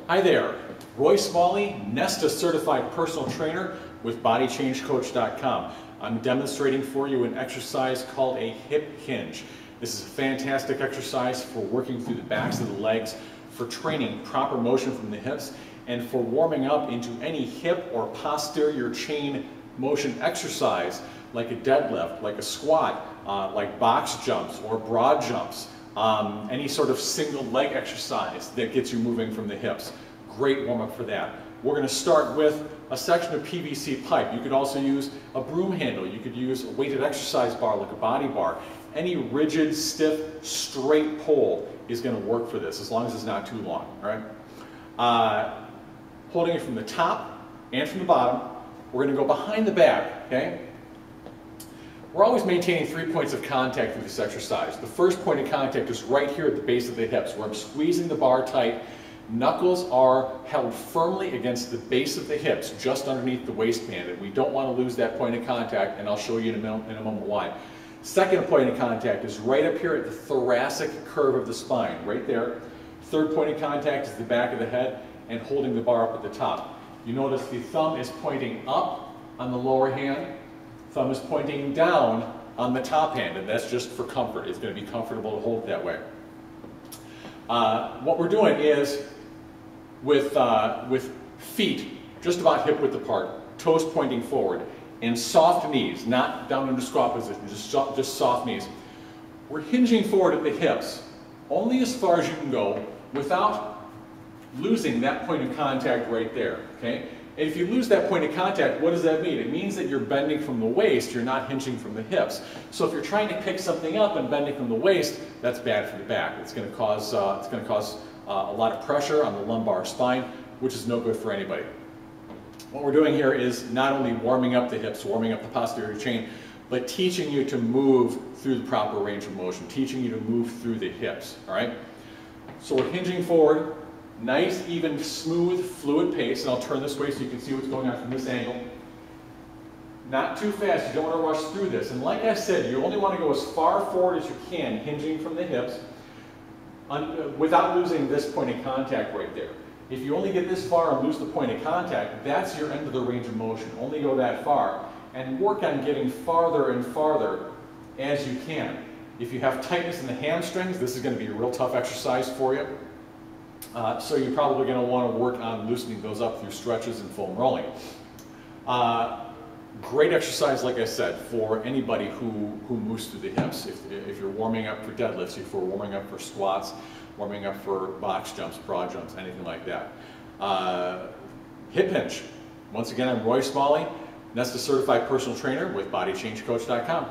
Hi there, Roy Smalley, Nesta Certified Personal Trainer with BodyChangeCoach.com. I'm demonstrating for you an exercise called a hip hinge. This is a fantastic exercise for working through the backs of the legs, for training proper motion from the hips, and for warming up into any hip or posterior chain motion exercise like a deadlift, like a squat, like box jumps or broad jumps. Any sort of single leg exercise that gets you moving from the hips. Great warm up for that. We're going to start with a section of PVC pipe. You could also use a broom handle. You could use a weighted exercise bar like a body bar. Any rigid, stiff, straight pole is going to work for this as long as it's not too long. All right? Holding it from the top and from the bottom. We're going to go behind the back. Okay? We're always maintaining 3 points of contact with this exercise. The first point of contact is right here at the base of the hips where I'm squeezing the bar tight. Knuckles are held firmly against the base of the hips, just underneath the waistband, and we don't want to lose that point of contact, and I'll show you in a moment why. Second point of contact is right up here at the thoracic curve of the spine, right there. Third point of contact is the back of the head and holding the bar up at the top. You notice the thumb is pointing up on the lower hand. Thumb is pointing down on the top hand, and that's just for comfort. It's going to be comfortable to hold it that way. What we're doing is with feet just about hip width apart, toes pointing forward, and soft knees, not down into squat position, just soft knees. We're hinging forward at the hips, only as far as you can go without losing that point of contact right there. Okay? And if you lose that point of contact, what does that mean? It means that you're bending from the waist, you're not hinging from the hips. So if you're trying to pick something up and bending from the waist, that's bad for the back. It's going to cause, a lot of pressure on the lumbar spine, which is no good for anybody. What we're doing here is not only warming up the hips, warming up the posterior chain, but teaching you to move through the proper range of motion, teaching you to move through the hips. All right? So we're hinging forward. Nice, even, smooth, fluid pace, and I'll turn this way so you can see what's going on from this angle. Not too fast, you don't want to rush through this. And like I said, you only want to go as far forward as you can, hinging from the hips, without losing this point of contact right there. If you only get this far and lose the point of contact, that's your end of the range of motion. Only go that far, and work on getting farther and farther as you can. If you have tightness in the hamstrings, this is going to be a real tough exercise for you. So you're probably going to want to work on loosening those up through stretches and foam rolling. Great exercise, like I said, for anybody who moves through the hips. If you're warming up for deadlifts, if you're warming up for squats, warming up for box jumps, broad jumps, anything like that. Hip hinge. Once again, I'm Roy Smalley, Nesta Certified Personal Trainer with BodyChangeCoach.com.